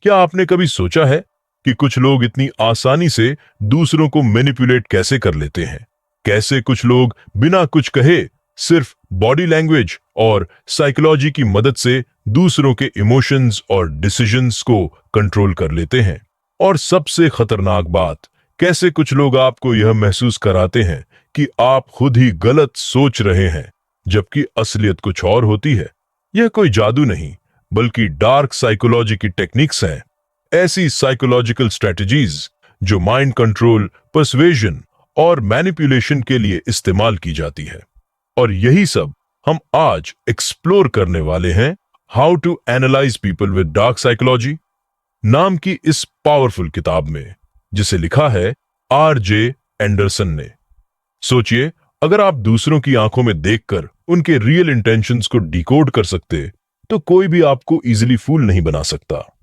क्या आपने कभी सोचा है कि कुछ लोग इतनी आसानी से दूसरों को मैनिपुलेट कैसे कर लेते हैं? कैसे कुछ लोग बिना कुछ कहे सिर्फ बॉडी लैंग्वेज और साइकोलॉजी की मदद से दूसरों के इमोशंस और डिसीजंस को कंट्रोल कर लेते हैं? और सबसे खतरनाक बात, कैसे कुछ लोग आपको यह महसूस कराते हैं कि आप खुद ही गलत सोच रहे हैं, जबकि असलियत कुछ और होती है। यह कोई जादू नहीं, बल्कि डार्क साइकोलॉजी की टेक्निक्स हैं। ऐसी साइकोलॉजिकल स्ट्रेटजीज जो माइंड कंट्रोल, पर्सुएजन और मैनिपुलेशन के लिए इस्तेमाल की जाती है। और यही सब हम आज एक्सप्लोर करने वाले हैं। How to analyse people with dark psychology नाम की इस पावरफुल किताब में, जिसे लिखा है R.J. एंडरसन ने। सोचिए, अगर आप दूसरों की आंखों में देखकर उनके रियल इंटेंशंस को डिकोड कर सकते, तो कोई भी आपको इजीली फूल नहीं बना सकता।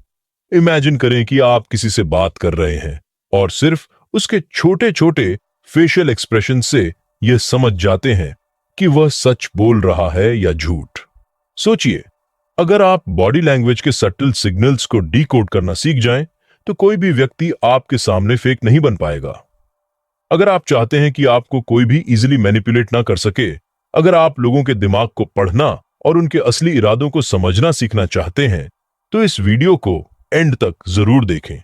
इमेजिन करें कि आप किसी से बात कर रहे हैं और सिर्फ उसके छोटे छोटे फेशियल एक्सप्रेशन से यह समझ जाते हैं कि वह सच बोल रहा है या झूठ। सोचिए, अगर आप बॉडी लैंग्वेज के सटल सिग्नल्स को डिकोड करना सीख जाएं, तो कोई भी व्यक्ति आपके सामने फेक नहीं बन पाएगा। अगर आप चाहते हैं कि आपको कोई भी इजीली मैनिपुलेट ना कर सके, अगर आप लोगों के दिमाग को पढ़ना और उनके असली इरादों को समझना सीखना चाहते हैं, तो इस वीडियो को एंड तक जरूर देखें,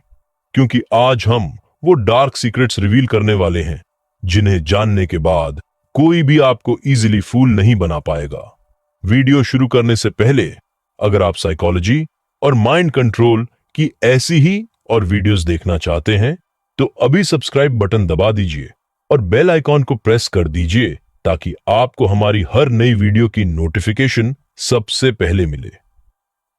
क्योंकि आज हम वो डार्क सीक्रेट्स रिवील करने वाले हैं जिन्हें जानने के बाद कोई भी आपको इजीली फूल नहीं बना पाएगा। वीडियो शुरू करने से पहले, अगर आप साइकोलॉजी और माइंड कंट्रोल की ऐसी ही और वीडियोस देखना चाहते हैं, तो अभी सब्सक्राइब बटन दबा दीजिए और बेल आइकॉन को प्रेस कर दीजिए, ताकि आपको हमारी हर नई वीडियो की नोटिफिकेशन सबसे पहले मिले।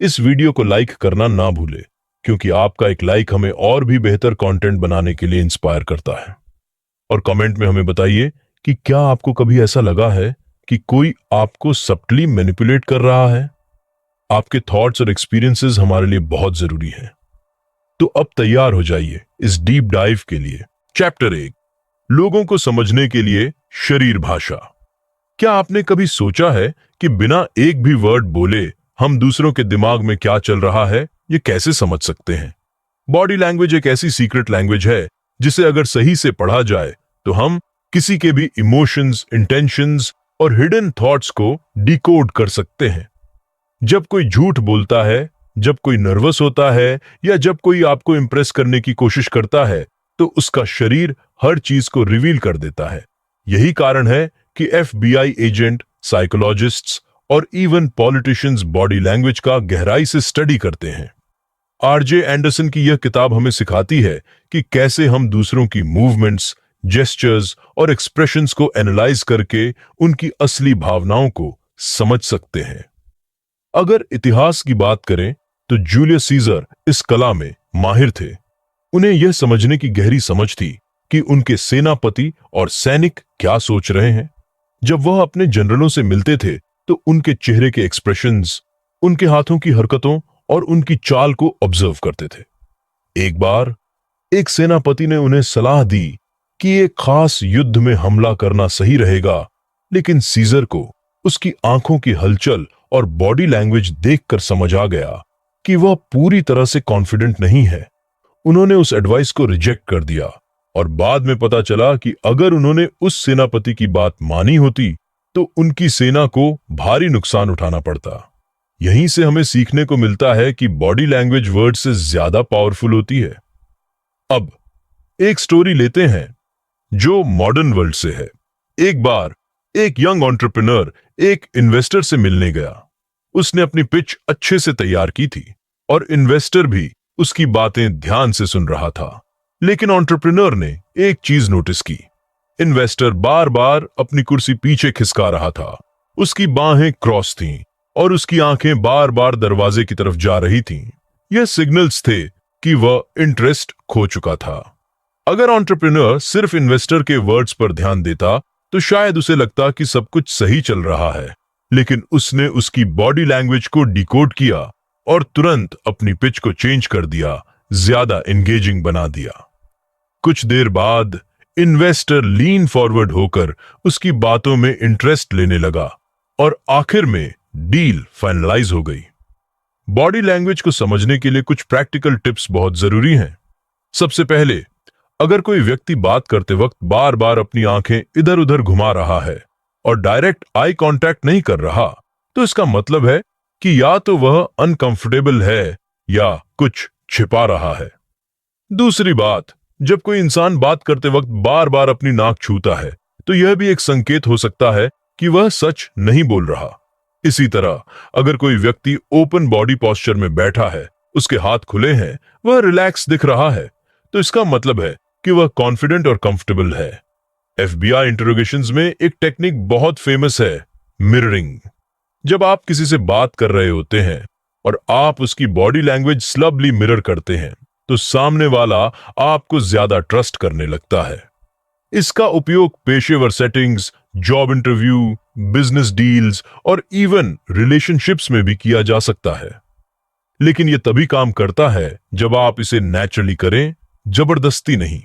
इस वीडियो को लाइक करना ना भूले, क्योंकि आपका एक लाइक हमें और भी बेहतर कंटेंट बनाने के लिए इंस्पायर करता है। और कमेंट में हमें बताइए कि क्या आपको कभी ऐसा लगा है कि कोई आपको सब्टली मैनिपुलेट कर रहा है? आपके थॉट्स और एक्सपीरियंसेस हमारे लिए बहुत जरूरी हैं। तो अब तैयार हो जाइए इस डीप डाइव के लिए। चैप्टर 1, लोगों को समझने के लिए शरीर भाषा। क्या आपने कभी सोचा है कि बिना एक भी वर्ड बोले हम दूसरों के दिमाग में क्या चल रहा है ये कैसे समझ सकते हैं? बॉडी लैंग्वेज एक ऐसी सीक्रेट लैंग्वेज है जिसे अगर सही से पढ़ा जाए तो हम किसी के भी इमोशंस, इंटेंशंस और हिडन थॉट्स को डिकोड कर सकते हैं। जब कोई झूठ बोलता है, जब कोई नर्वस होता है या जब कोई आपको इंप्रेस करने की कोशिश करता है, तो उसका शरीर हर चीज को रिवील कर देता है। यही कारण है कि FBI एजेंट, साइकोलॉजिस्ट्स और इवन पॉलिटिशियंस बॉडी लैंग्वेज का गहराई से स्टडी करते हैं। R.J. एंडरसन की यह किताब हमें सिखाती है कि कैसे हम दूसरों की मूवमेंट्स, जेस्चर्स और एक्सप्रेशंस को एनालाइज करके उनकी असली भावनाओं को समझ सकते हैं। अगर इतिहास की बात करें, तो जूलियस सीजर इस कला में माहिर थे। उन्हें यह समझने की गहरी समझ थी कि उनके सेनापति और सैनिक क्या सोच रहे हैं। जब वह अपने जनरलों से मिलते थे, तो उनके चेहरे के एक्सप्रेशंस, उनके हाथों की हरकतों और उनकी चाल को ऑब्जर्व करते थे। एक बार एक सेनापति ने उन्हें सलाह दी कि एक खास युद्ध में हमला करना सही रहेगा, लेकिन सीजर को उसकी आंखों की हलचल और बॉडी लैंग्वेज देखकर समझ आ गया कि वह पूरी तरह से कॉन्फिडेंट नहीं है। उन्होंने उस एडवाइस को रिजेक्ट कर दिया और बाद में पता चला कि अगर उन्होंने उस सेनापति की बात मानी होती, तो उनकी सेना को भारी नुकसान उठाना पड़ता। यहीं से हमें सीखने को मिलता है कि बॉडी लैंग्वेज वर्ड से ज्यादा पावरफुल होती है। अब एक स्टोरी लेते हैं जो मॉडर्न वर्ल्ड से है। एक बार एक यंग एंटरप्रेन्योर एक इन्वेस्टर से मिलने गया। उसने अपनी पिच अच्छे से तैयार की थी और इन्वेस्टर भी उसकी बातें ध्यान से सुन रहा था। लेकिन एंटरप्रेन्योर ने एक चीज नोटिस की। इन्वेस्टर बार बार अपनी कुर्सी पीछे खिसका रहा था। उसकी बाहें क्रॉस थीं और उसकी आंखें बार बार दरवाजे की तरफ जा रही थीं। यह सिग्नल्स थे कि वह इंटरेस्ट खो चुका था। अगर एंटरप्रेन्योर सिर्फ इन्वेस्टर के वर्ड्स पर ध्यान देता, तो शायद उसे लगता कि सब कुछ सही चल रहा है। लेकिन उसने उसकी बॉडी लैंग्वेज को डिकोड किया और तुरंत अपनी पिच को चेंज कर दिया, ज्यादा एंगेजिंग बना दिया। कुछ देर बाद इन्वेस्टर लीन फॉरवर्ड होकर उसकी बातों में इंटरेस्ट लेने लगा और आखिर में डील फाइनलाइज हो गई। बॉडी लैंग्वेज को समझने के लिए कुछ प्रैक्टिकल टिप्स बहुत जरूरी हैं। सबसे पहले, अगर कोई व्यक्ति बात करते वक्त बार बार अपनी आंखें इधर उधर घुमा रहा है और डायरेक्ट आई कांटेक्ट नहीं कर रहा, तो इसका मतलब है कि या तो वह अनकंफर्टेबल है या कुछ छिपा रहा है। दूसरी बात, जब कोई इंसान बात करते वक्त बार बार अपनी नाक छूता है, तो यह भी एक संकेत हो सकता है कि वह सच नहीं बोल रहा। इसी तरह, अगर कोई व्यक्ति ओपन बॉडी पोस्चर में बैठा है, उसके हाथ खुले हैं, वह रिलैक्स दिख रहा है, तो इसका मतलब है कि वह कॉन्फिडेंट और कंफर्टेबल है। एफबीआई इंटरोगेशंस में एक टेक्निक बहुत फेमस है, मिररिंग। जब आप किसी से बात कर रहे होते हैं और आप उसकी बॉडी लैंग्वेज स्लबली मिरर करते हैं, तो सामने वाला आपको ज्यादा ट्रस्ट करने लगता है। इसका उपयोग पेशेवर settings, job interview, business deals और इवन रिलेशनशिप्स में भी किया जा सकता है। लेकिन यह तभी काम करता है जब आप इसे नेचुरली करें, जबरदस्ती नहीं।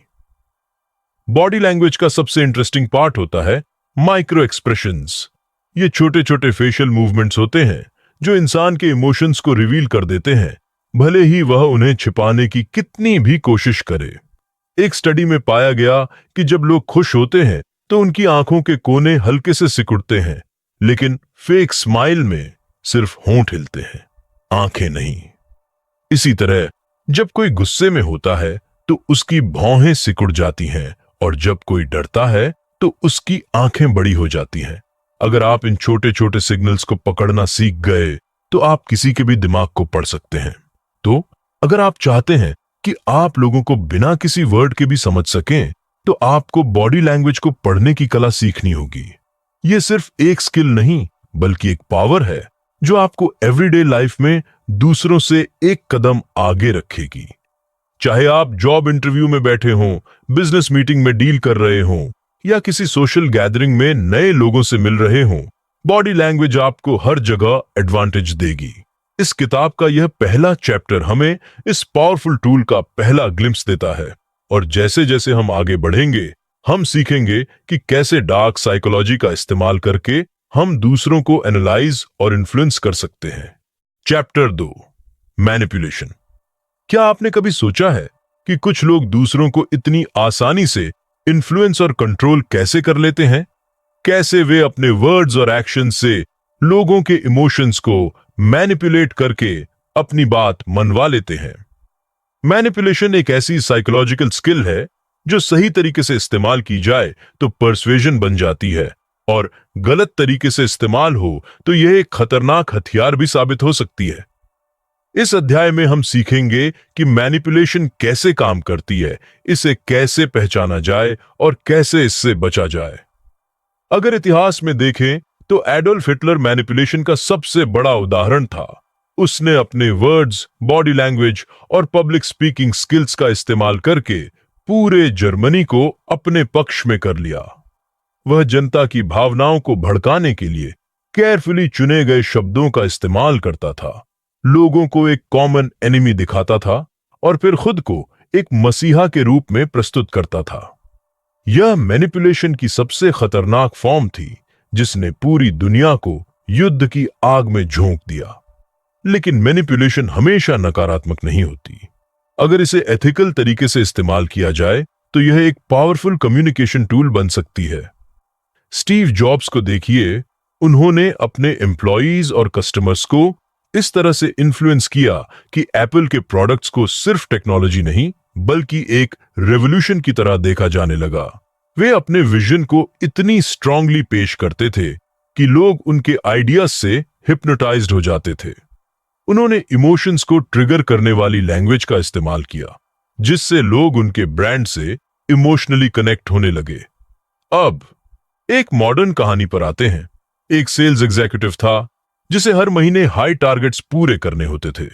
बॉडी लैंग्वेज का सबसे इंटरेस्टिंग पार्ट होता है माइक्रो एक्सप्रेशंस। ये छोटे छोटे फेशियल मूवमेंट्स होते हैं जो इंसान के इमोशंस को रिवील कर देते हैं, भले ही वह उन्हें छिपाने की कितनी भी कोशिश करे। एक स्टडी में पाया गया कि जब लोग खुश होते हैं तो उनकी आंखों के कोने हल्के से सिकुड़ते हैं, लेकिन फेक स्माइल में सिर्फ होंठ हिलते हैं, आंखें नहीं। इसी तरह जब कोई गुस्से में होता है तो उसकी भौहें सिकुड़ जाती हैं, और जब कोई डरता है तो उसकी आंखें बड़ी हो जाती हैं। अगर आप इन छोटे छोटे सिग्नल्स को पकड़ना सीख गए तो आप किसी के भी दिमाग को पढ़ सकते हैं। तो अगर आप चाहते हैं कि आप लोगों को बिना किसी वर्ड के भी समझ सकें, तो आपको बॉडी लैंग्वेज को पढ़ने की कला सीखनी होगी। यह सिर्फ एक स्किल नहीं, बल्कि एक पावर है जो आपको एवरीडे लाइफ में दूसरों से एक कदम आगे रखेगी। चाहे आप जॉब इंटरव्यू में बैठे हों, बिजनेस मीटिंग में डील कर रहे हों, या किसी सोशल गैदरिंग में नए लोगों से मिल रहे हों, बॉडी लैंग्वेज आपको हर जगह एडवांटेज देगी। इस किताब का यह पहला चैप्टर हमें इस पावरफुल टूल का पहला ग्लिम्स देता है, और जैसे जैसे हम आगे बढ़ेंगे, हम सीखेंगे कि कैसे डार्क साइकोलॉजी का इस्तेमाल करके हम दूसरों को एनालाइज और इन्फ्लुएंस कर सकते हैं। Chapter 2, manipulation. क्या आपने कभी सोचा है कि कुछ लोग दूसरों को इतनी आसानी से इन्फ्लुएंस और कंट्रोल कैसे कर लेते हैं? कैसे वे अपने वर्ड्स और एक्शन से लोगों के इमोशंस को मैनिपुलेट करके अपनी बात मनवा लेते हैं। मैनिपुलेशन एक ऐसी साइकोलॉजिकल स्किल है जो सही तरीके से इस्तेमाल की जाए तो पर्सुएजन बन जाती है, और गलत तरीके से इस्तेमाल हो तो यह एक खतरनाक हथियार भी साबित हो सकती है। इस अध्याय में हम सीखेंगे कि मैनिपुलेशन कैसे काम करती है, इसे कैसे पहचाना जाए और कैसे इससे बचा जाए। अगर इतिहास में देखें तो एडोल्फ हिटलर मैनिपुलेशन का सबसे बड़ा उदाहरण था। उसने अपने वर्ड्स, बॉडी लैंग्वेज और पब्लिक स्पीकिंग स्किल्स का इस्तेमाल करके पूरे जर्मनी को अपने पक्ष में कर लिया। वह जनता की भावनाओं को भड़काने के लिए केयरफुली चुने गए शब्दों का इस्तेमाल करता था, लोगों को एक कॉमन एनिमी दिखाता था और फिर खुद को एक मसीहा के रूप में प्रस्तुत करता था। यह मैनिपुलेशन की सबसे खतरनाक फॉर्म थी जिसने पूरी दुनिया को युद्ध की आग में झोंक दिया। लेकिन मैनिपुलेशन हमेशा नकारात्मक नहीं होती। अगर इसे एथिकल तरीके से इस्तेमाल किया जाए तो यह एक पावरफुल कम्युनिकेशन टूल बन सकती है। स्टीव जॉब्स को देखिए, उन्होंने अपने एम्प्लॉयज और कस्टमर्स को इस तरह से इन्फ्लुएंस किया कि एप्पल के प्रोडक्ट्स को सिर्फ टेक्नोलॉजी नहीं बल्कि एक रेवोल्यूशन की तरह देखा जाने लगा। वे अपने विजन को इतनी स्ट्रांगली पेश करते थे कि लोग उनके आइडियाज से हिप्नोटाइज्ड हो जाते थे। उन्होंने इमोशंस को ट्रिगर करने वाली लैंग्वेज का इस्तेमाल किया, जिससे लोग उनके ब्रांड से इमोशनली कनेक्ट होने लगे। अब एक मॉडर्न कहानी पर आते हैं। एक सेल्स एग्जीक्यूटिव था जिसे हर महीने हाई टारगेट्स पूरे करने होते थे।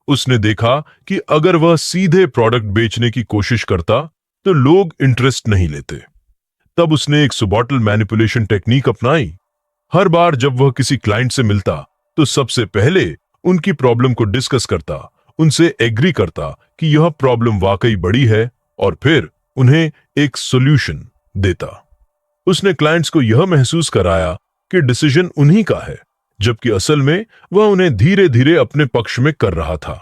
उसने देखा कि अगर वह सीधे प्रोडक्ट बेचने की कोशिश करता तो लोग इंटरेस्ट नहीं लेते। तब उसने एक सुबॉटल मैनिपुलेशन टेक्निक अपनाई। हर बार जब वह किसी क्लाइंट से मिलता तो सबसे पहले उनकी प्रॉब्लम को डिस्कस करता, उनसे एग्री करता कि यह प्रॉब्लम वाकई बड़ी है, और फिर उन्हें एक सॉल्यूशन देता। उसने क्लाइंट्स को यह महसूस कराया कि डिसीजन उन्हीं का है, जबकि असल में वह उन्हें धीरे धीरे अपने पक्ष में कर रहा था।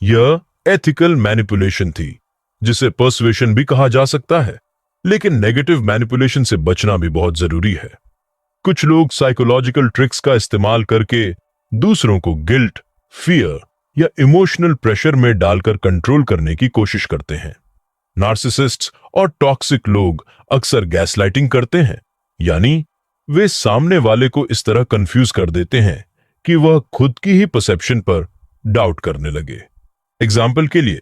यह एथिकल मैनिपुलेशन थी, जिसे पर्सुएशन भी कहा जा सकता है, लेकिन नेगेटिव मैनिपुलेशन से बचना भी बहुत जरूरी है। कुछ लोग साइकोलॉजिकल ट्रिक्स का इस्तेमाल करके दूसरों को गिल्ट, फियर या इमोशनल प्रेशर में डालकर कंट्रोल करने की कोशिश करते हैं। नार्सिसिस्ट्स और टॉक्सिक लोग अक्सर गैसलाइटिंग करते हैं, यानी वे सामने वाले को इस तरह कंफ्यूज कर देते हैं कि वह खुद की ही परसेप्शन पर डाउट करने लगे। एग्जाम्पल के लिए,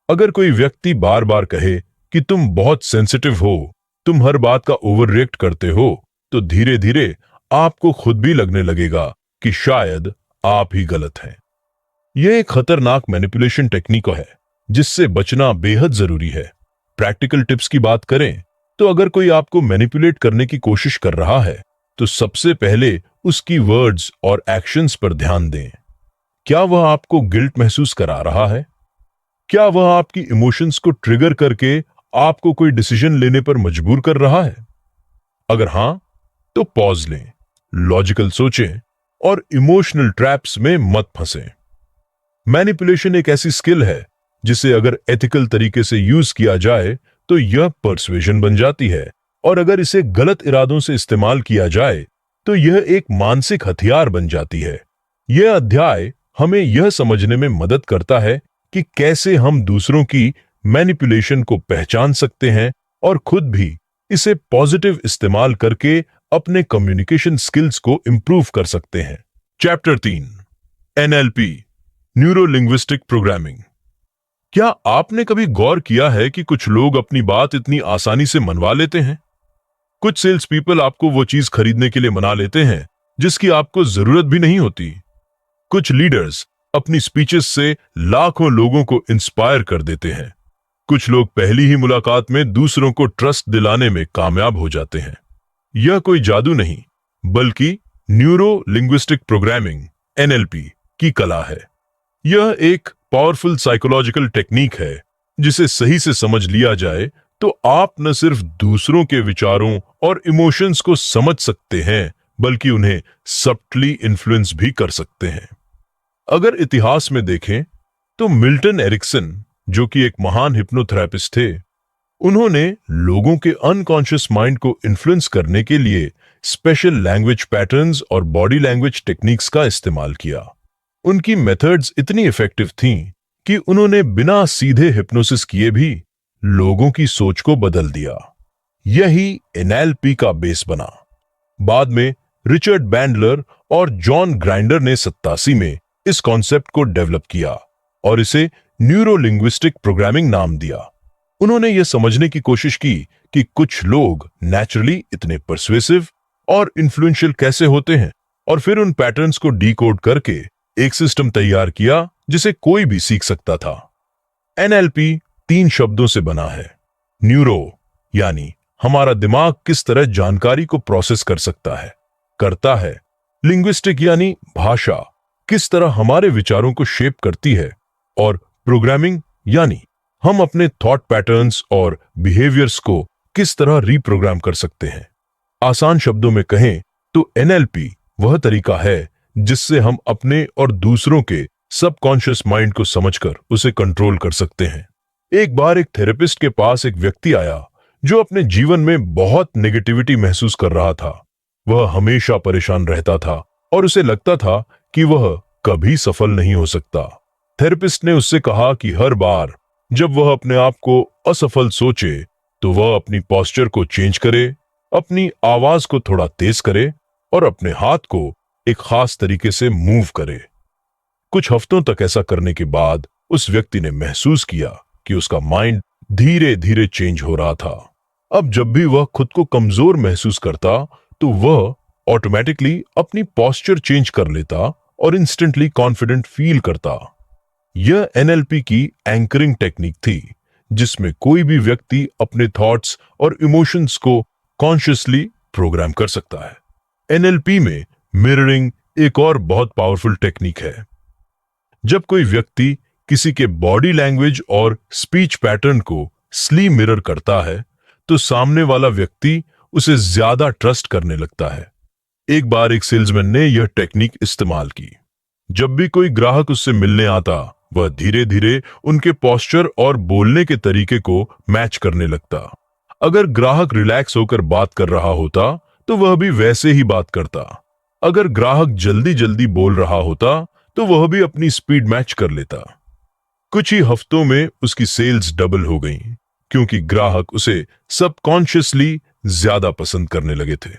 अगर कोई व्यक्ति बार बार कहे कि तुम बहुत सेंसिटिव हो, तुम हर बात का ओवर रिएक्ट करते हो, तो धीरे धीरे आपको खुद भी लगने लगेगा कि शायद आप ही गलत हैं। यह एक खतरनाक मैनिपुलेशन टेक्निक है जिससे बचना बेहद जरूरी है। प्रैक्टिकल टिप्स की बात करें तो अगर कोई आपको मैनिपुलेट करने की कोशिश कर रहा है तो सबसे पहले उसकी वर्ड्स और एक्शंस पर ध्यान दें। क्या वह आपको गिल्ट महसूस करा रहा है? क्या वह आपकी इमोशंस को ट्रिगर करके आपको कोई डिसीजन लेने पर मजबूर कर रहा है? अगर हां, तो पॉज लें, लॉजिकल सोचें और इमोशनल ट्रैप्स में मत फंसें। मैनिपुलेशन एक ऐसी स्किल है जिसे अगर एथिकल तरीके से यूज किया जाए तो यह पर्सुएशन बन जाती है, और अगर इसे गलत इरादों से इस्तेमाल किया जाए तो यह एक मानसिक हथियार बन जाती है। यह अध्याय हमें यह समझने में मदद करता है कि कैसे हम दूसरों की मैनिपुलेशन को पहचान सकते हैं और खुद भी इसे पॉजिटिव इस्तेमाल करके अपने कम्युनिकेशन स्किल्स को इंप्रूव कर सकते हैं। Chapter 3, NLP, neuro linguistic programming. क्या आपने कभी गौर किया है कि कुछ लोग अपनी बात इतनी आसानी से मनवा लेते हैं? कुछ सेल्स पीपल आपको वो चीज खरीदने के लिए मना लेते हैं जिसकी आपको जरूरत भी नहीं होती। कुछ लीडर्स अपनी स्पीचेस से लाखों लोगों को इंस्पायर कर देते हैं। कुछ लोग पहली ही मुलाकात में दूसरों को ट्रस्ट दिलाने में कामयाब हो जाते हैं। यह कोई जादू नहीं, बल्कि न्यूरो लिंग्विस्टिक प्रोग्रामिंग एनएलपी की कला है। यह एक पावरफुल साइकोलॉजिकल टेक्निक है जिसे सही से समझ लिया जाए तो आप न सिर्फ दूसरों के विचारों और इमोशंस को समझ सकते हैं, बल्कि उन्हें सब्टली इन्फ्लुएंस भी कर सकते हैं। अगर इतिहास में देखें तो मिल्टन एरिक्सन, जो कि एक महान हिप्नोथेरेपिस्ट थे, उन्होंने लोगों के अनकॉन्शियस माइंड को इन्फ्लुएंस करने के लिए स्पेशल लैंग्वेज पैटर्न्स और बॉडी लैंग्वेज टेक्निक्स का इस्तेमाल किया। उनकी मेथड्स इतनी इफेक्टिव थीं कि उन्होंने बिना सीधे हिप्नोसिस किए भी लोगों की सोच को बदल दिया। यही एनएलपी का बेस बना। बाद में रिचर्ड बैंडलर और जॉन ग्राइंडर ने 87 में इस कॉन्सेप्ट को डेवलप किया और इसे न्यूरो लिंग्विस्टिक प्रोग्रामिंग नाम दिया। उन्होंने यह समझने की कोशिश की कि कुछ लोग नेचुरली इतने परसुएसिव और इन्फ्लुएंशियल कैसे होते हैं, और फिर उन पैटर्न्स को डीकोड करके एक सिस्टम तैयार किया जिसे कोई भी सीख सकता था। एनएलपी 3 शब्दों से बना है। न्यूरो यानी हमारा दिमाग किस तरह जानकारी को प्रोसेस कर सकता है, करता है। लिंग्विस्टिक यानी भाषा किस तरह हमारे विचारों को शेप करती है, और प्रोग्रामिंग यानी हम अपने थॉट पैटर्न्स और बिहेवियर्स को किस तरह रीप्रोग्राम कर सकते हैं। आसान शब्दों में कहें तो एनएलपी वह तरीका है जिससे हम अपने और दूसरों के सबकॉन्शियस माइंड को समझकर उसे कंट्रोल कर सकते हैं। एक बार एक थेरेपिस्ट के पास एक व्यक्ति आया जो अपने जीवन में बहुत नेगेटिविटी महसूस कर रहा था। वह हमेशा परेशान रहता था और उसे लगता था कि वह कभी सफल नहीं हो सकता। थेरेपिस्ट ने उससे कहा कि हर बार जब वह अपने आप को असफल सोचे तो वह अपनी पोस्चर को चेंज करे, अपनी आवाज को थोड़ा तेज करे और अपने हाथ को एक खास तरीके से मूव करे। कुछ हफ्तों तक ऐसा करने के बाद उस व्यक्ति ने महसूस किया कि उसका माइंड धीरे धीरे चेंज हो रहा था। अब जब भी वह खुद को कमजोर महसूस करता तो वह ऑटोमेटिकली अपनी पोस्चर चेंज कर लेता और इंस्टेंटली कॉन्फिडेंट फील करता। यह एनएलपी की एंकरिंग टेक्निक थी जिसमें कोई भी व्यक्ति अपने थॉट्स और इमोशंस को कॉन्शियसली प्रोग्राम कर सकता है। एनएलपी में मिररिंग एक और बहुत पावरफुल टेक्निक है। जब कोई व्यक्ति किसी के बॉडी लैंग्वेज और स्पीच पैटर्न को स्ली मिरर करता है तो सामने वाला व्यक्ति उसे ज्यादा ट्रस्ट करने लगता है। एक बार एक सेल्समैन ने यह टेक्निक इस्तेमाल की। जब भी कोई ग्राहक उससे मिलने आता, वह धीरे धीरे उनके पोस्चर और बोलने के तरीके को मैच करने लगता। अगर ग्राहक रिलैक्स होकर बात कर रहा होता तो वह भी वैसे ही बात करता। अगर ग्राहक जल्दी जल्दी बोल रहा होता तो वह भी अपनी स्पीड मैच कर लेता। कुछ ही हफ्तों में उसकी सेल्स डबल हो गई, क्योंकि ग्राहक उसे सबकॉन्शियसली ज्यादा पसंद करने लगे थे।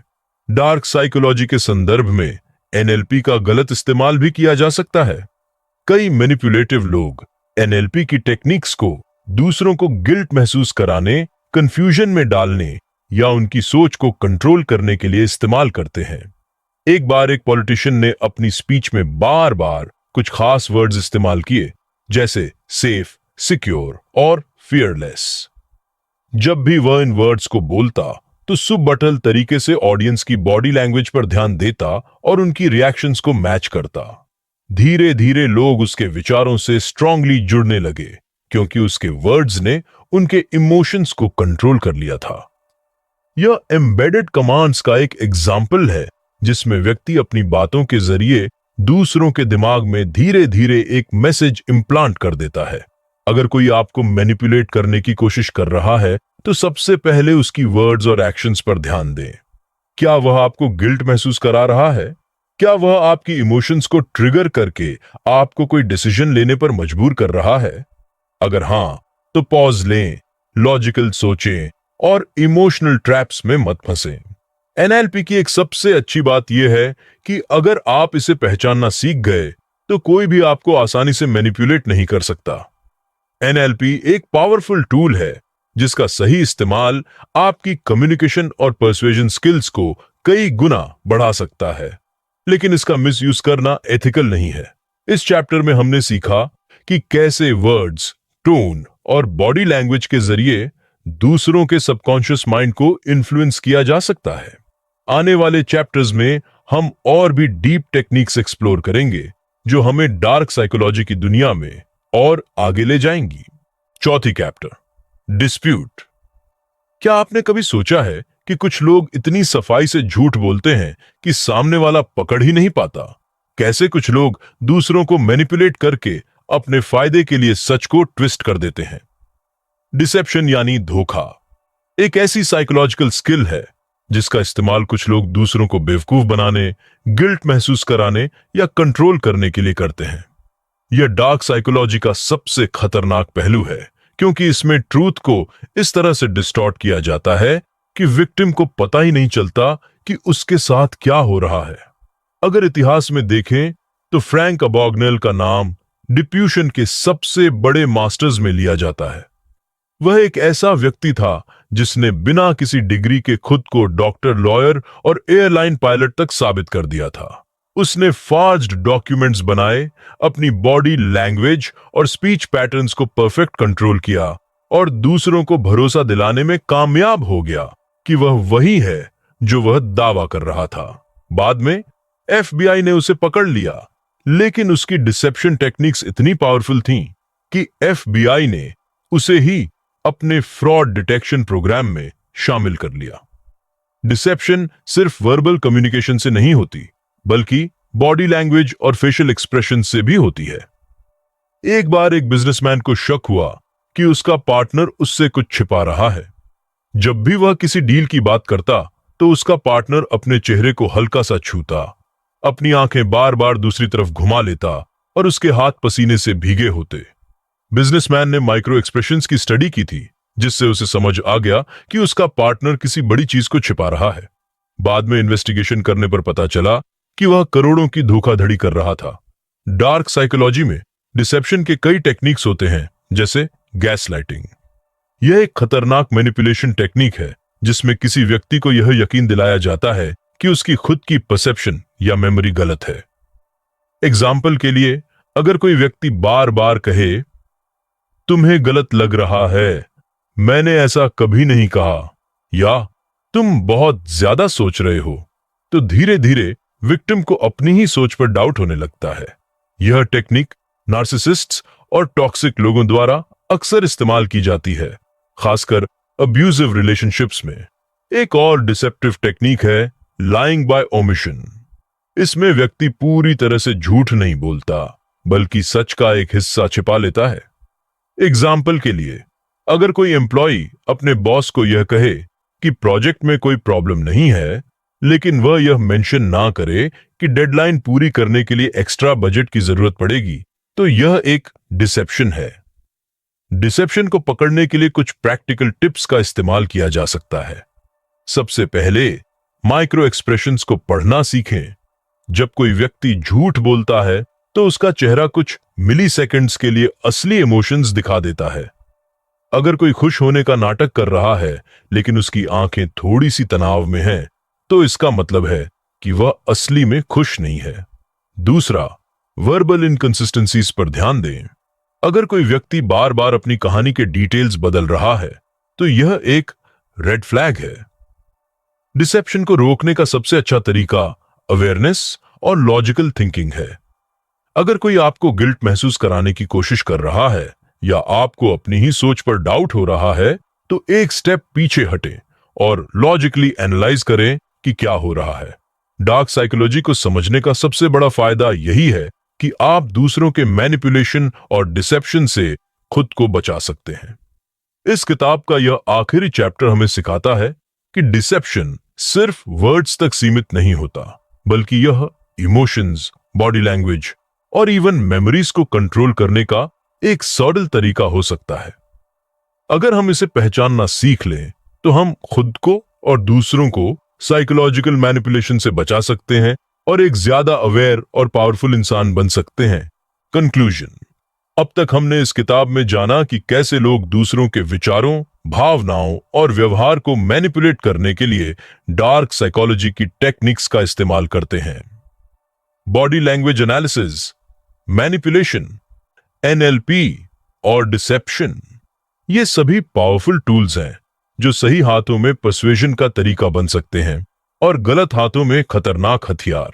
डार्क साइकोलॉजी के संदर्भ में एनएलपी का गलत इस्तेमाल भी किया जा सकता है। कई मैनिपुलेटिव लोग एनएलपी की टेक्निक्स को दूसरों को गिल्ट महसूस कराने, कंफ्यूजन में डालने या उनकी सोच को कंट्रोल करने के लिए इस्तेमाल करते हैं। एक बार एक पॉलिटिशियन ने अपनी स्पीच में बार बार कुछ खास वर्ड्स इस्तेमाल किए, जैसे सेफ, सिक्योर और फियरलेस। जब भी वह इन वर्ड्स को बोलता तो सुबटल तरीके से ऑडियंस की बॉडी लैंग्वेज पर ध्यान देता और उनकी रिएक्शंस को मैच करता। धीरे धीरे लोग उसके विचारों से स्ट्रांगली जुड़ने लगे, क्योंकि उसके वर्ड्स ने उनके इमोशंस को कंट्रोल कर लिया था। यह एम्बेडेड कमांड्स का एक एग्जाम्पल है, जिसमें व्यक्ति अपनी बातों के जरिए दूसरों के दिमाग में धीरे धीरे एक मैसेज इम्प्लांट कर देता है। अगर कोई आपको मैनिपुलेट करने की कोशिश कर रहा है तो सबसे पहले उसकी वर्ड्स और एक्शंस पर ध्यान दें। क्या वह आपको गिल्ट महसूस करा रहा है? क्या वह आपकी इमोशंस को ट्रिगर करके आपको कोई डिसीजन लेने पर मजबूर कर रहा है? अगर हां, तो पॉज लें, लॉजिकल सोचें और इमोशनल ट्रैप्स में मत फंसें। एनएलपी की एक सबसे अच्छी बात यह है कि अगर आप इसे पहचानना सीख गए तो कोई भी आपको आसानी से मैनिपुलेट नहीं कर सकता। एनएलपी एक पावरफुल टूल है जिसका सही इस्तेमाल आपकी कम्युनिकेशन और पर्सुएजन स्किल्स को कई गुना बढ़ा सकता है, लेकिन इसका मिसयूज करना एथिकल नहीं है। इस चैप्टर में हमने सीखा कि कैसे वर्ड्स, टोन और बॉडी लैंग्वेज के जरिए दूसरों के सबकॉन्शियस माइंड को इन्फ्लुएंस किया जा सकता है। आने वाले चैप्टर्स में हम और भी डीप टेक्निक्स एक्सप्लोर करेंगे जो हमें डार्क साइकोलॉजी की दुनिया में और आगे ले जाएंगी। चौथी चैप्टर, डिस्प्यूट। क्या आपने कभी सोचा है कि कुछ लोग इतनी सफाई से झूठ बोलते हैं कि सामने वाला पकड़ ही नहीं पाता? कैसे कुछ लोग दूसरों को मैनिपुलेट करके अपने फायदे के लिए सच को ट्विस्ट कर देते हैं। डिसेप्शन यानी धोखा एक ऐसी साइकोलॉजिकल स्किल है जिसका इस्तेमाल कुछ लोग दूसरों को बेवकूफ बनाने, गिल्ट महसूस कराने या कंट्रोल करने के लिए करते हैं। यह डार्क साइकोलॉजी का सबसे खतरनाक पहलू है, क्योंकि इसमें ट्रूथ को इस तरह से डिस्टॉर्ट किया जाता है कि विक्टिम को पता ही नहीं चलता कि उसके साथ क्या हो रहा है। अगर इतिहास में देखें तो फ्रैंक अबॉगनेल का नाम डिप्यूशन के सबसे बड़े मास्टर्स में लिया जाता है। वह एक ऐसा व्यक्ति था जिसने बिना किसी डिग्री के खुद को डॉक्टर, लॉयर और एयरलाइन पायलट तक साबित कर दिया था। उसने फॉर्ज्ड डॉक्यूमेंट्स बनाए, अपनी बॉडी लैंग्वेज और स्पीच पैटर्न्स को परफेक्ट कंट्रोल किया और दूसरों को भरोसा दिलाने में कामयाब हो गया कि वह वही है जो वह दावा कर रहा था। बाद में एफबीआई ने उसे पकड़ लिया, लेकिन उसकी डिसेप्शन टेक्निक्स इतनी पावरफुल थीं कि एफबीआई ने उसे ही अपने फ्रॉड डिटेक्शन प्रोग्राम में शामिल कर लिया। डिसेप्शन सिर्फ वर्बल कम्युनिकेशन से नहीं होती, बल्कि बॉडी लैंग्वेज और फेशियल एक्सप्रेशन से भी होती है। एक बार एक बिजनेसमैन को शक हुआ कि उसका पार्टनर उससे कुछ छिपा रहा है। जब भी वह किसी डील की बात करता तो उसका पार्टनर अपने चेहरे को हल्का सा छूता, अपनी आंखें बार बार दूसरी तरफ घुमा लेता और उसके हाथ पसीने से भीगे होते। बिजनेसमैन ने माइक्रो एक्सप्रेशंस की स्टडी की थी, जिससे उसे समझ आ गया कि उसका पार्टनर किसी बड़ी चीज को छिपा रहा है। बाद में इन्वेस्टिगेशन करने पर पता चला कि वह करोड़ों की धोखाधड़ी कर रहा था। डार्क साइकोलॉजी में डिसेप्शन के कई टेक्निक्स होते हैं, जैसे गैस लाइटिंग। यह एक खतरनाक मैनिपुलेशन टेक्निक है जिसमें किसी व्यक्ति को यह यकीन दिलाया जाता है कि उसकी खुद की परसेप्शन या मेमोरी गलत है। एग्जाम्पल के लिए, अगर कोई व्यक्ति बार बार कहे, तुम्हें गलत लग रहा है, मैंने ऐसा कभी नहीं कहा, या तुम बहुत ज्यादा सोच रहे हो, तो धीरे धीरे विक्टिम को अपनी ही सोच पर डाउट होने लगता है। यह टेक्निक नार्सिसिस्ट्स और टॉक्सिक लोगों द्वारा अक्सर इस्तेमाल की जाती है, खासकर अब्यूजिव रिलेशनशिप्स में। एक और डिसेप्टिव टेक्निक है लाइंग बाय ओमिशन। इसमें व्यक्ति पूरी तरह से झूठ नहीं बोलता, बल्कि सच का एक हिस्सा छिपा लेता है। एग्जाम्पल के लिए, अगर कोई एम्प्लॉय अपने बॉस को यह कहे कि प्रोजेक्ट में कोई प्रॉब्लम नहीं है, लेकिन वह यह मेंशन ना करे कि डेडलाइन पूरी करने के लिए एक्स्ट्रा बजट की जरूरत पड़ेगी, तो यह एक डिसेप्शन है। डिसेप्शन को पकड़ने के लिए कुछ प्रैक्टिकल टिप्स का इस्तेमाल किया जा सकता है। सबसे पहले माइक्रो एक्सप्रेशंस को पढ़ना सीखें। जब कोई व्यक्ति झूठ बोलता है तो उसका चेहरा कुछ मिली सेकेंड्स के लिए असली इमोशंस दिखा देता है। अगर कोई खुश होने का नाटक कर रहा है लेकिन उसकी आंखें थोड़ी सी तनाव में हैं, तो इसका मतलब है कि वह असली में खुश नहीं है। दूसरा, वर्बल इनकंसिस्टेंसीज पर ध्यान दें। अगर कोई व्यक्ति बार बार अपनी कहानी के डिटेल्स बदल रहा है, तो यह एक रेड फ्लैग है। डिसेप्शन को रोकने का सबसे अच्छा तरीका अवेयरनेस और लॉजिकल थिंकिंग है। अगर कोई आपको गिल्ट महसूस कराने की कोशिश कर रहा है या आपको अपनी ही सोच पर डाउट हो रहा है, तो एक स्टेप पीछे हटें और लॉजिकली एनालाइज करें कि क्या हो रहा है। डार्क साइकोलॉजी को समझने का सबसे बड़ा फायदा यही है कि आप दूसरों के मैनिपुलेशन और डिसेप्शन से खुद को बचा सकते हैं। इस किताब का यह आखिरी चैप्टर हमें सिखाता है कि डिसेप्शन सिर्फ वर्ड्स तक सीमित नहीं होता, बल्कि यह इमोशंस, बॉडी लैंग्वेज और इवन मेमोरीज को कंट्रोल करने का एक सॉडल तरीका हो सकता है। अगर हम इसे पहचानना सीख लें, तो हम खुद को और दूसरों को साइकोलॉजिकल मैनिपुलेशन से बचा सकते हैं और एक ज्यादा अवेयर और पावरफुल इंसान बन सकते हैं। कंक्लूजन, अब तक हमने इस किताब में जाना कि कैसे लोग दूसरों के विचारों, भावनाओं और व्यवहार को मैनिपुलेट करने के लिए डार्क साइकोलॉजी की टेक्निक्स का इस्तेमाल करते हैं। Body language analysis, manipulation, NLP और डिसेप्शन, ये सभी पावरफुल टूल्स हैं जो सही हाथों में पर्सुएशन का तरीका बन सकते हैं और गलत हाथों में खतरनाक हथियार।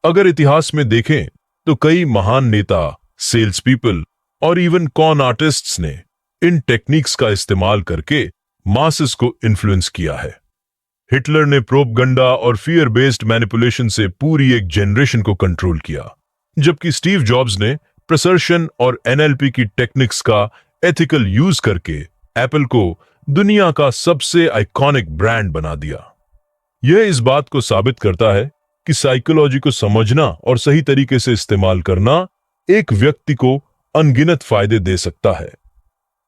अगर इतिहास में देखें तो कई महान नेता, सेल्स पीपल और इवन कॉन आर्टिस्ट्स ने इन टेक्निक्स का इस्तेमाल करके मासेस को इन्फ्लुएंस किया है। हिटलर ने प्रोपगंडा और फियर बेस्ड मैनिपुलेशन से पूरी एक जनरेशन को कंट्रोल किया, जबकि स्टीव जॉब्स ने प्रेसर्शन और एनएलपी की टेक्निक्स का एथिकल यूज करके एप्पल को दुनिया का सबसे आइकॉनिक ब्रांड बना दिया। यह इस बात को साबित करता है कि साइकोलॉजी को समझना और सही तरीके से इस्तेमाल करना एक व्यक्ति को अनगिनत फायदे दे सकता है।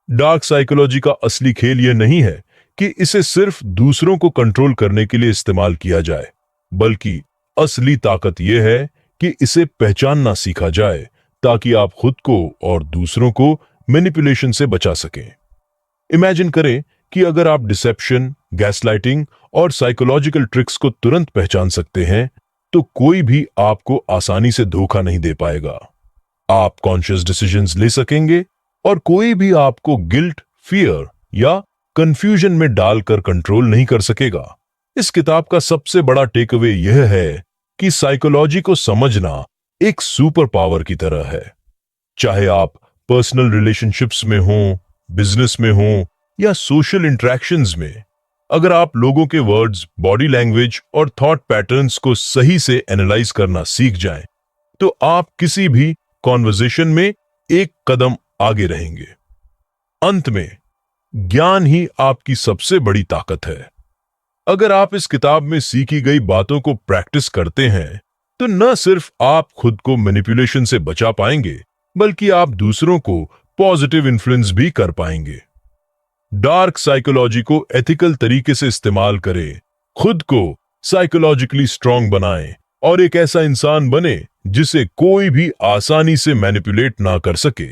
डार्क साइकोलॉजी का असली खेल यह नहीं है कि इसे सिर्फ दूसरों को कंट्रोल करने के लिए इस्तेमाल किया जाए, बल्कि असली ताकत यह है कि इसे पहचानना सीखा जाए ताकि आप खुद को और दूसरों को मैनिपुलेशन से बचा सकें। इमेजिन करें कि अगर आप डिसेप्शन, गैसलाइटिंग और साइकोलॉजिकल ट्रिक्स को तुरंत पहचान सकते हैं, तो कोई भी आपको आसानी से धोखा नहीं दे पाएगा। आप कॉन्शियस डिसीजंस ले सकेंगे और कोई भी आपको गिल्ट, फियर या कंफ्यूजन में डालकर कंट्रोल नहीं कर सकेगा। इस किताब का सबसे बड़ा टेक अवे यह है कि साइकोलॉजी को समझना एक सुपर पावर की तरह है। चाहे आप पर्सनल रिलेशनशिप्स में हो, बिजनेस में हो या सोशल इंटरेक्शंस में, अगर आप लोगों के वर्ड्स, बॉडी लैंग्वेज और थॉट पैटर्न्स को सही से एनालाइज करना सीख जाएं, तो आप किसी भी कॉन्वर्सेशन में एक कदम आगे रहेंगे। अंत में, ज्ञान ही आपकी सबसे बड़ी ताकत है। अगर आप इस किताब में सीखी गई बातों को प्रैक्टिस करते हैं, तो न सिर्फ आप खुद को मैनिपुलेशन से बचा पाएंगे, बल्कि आप दूसरों को पॉजिटिव इन्फ्लुएंस भी कर पाएंगे। डार्क साइकोलॉजी को एथिकल तरीके से इस्तेमाल करें, खुद को साइकोलॉजिकली स्ट्रांग बनाएं और एक ऐसा इंसान बने जिसे कोई भी आसानी से मैनिपुलेट ना कर सके।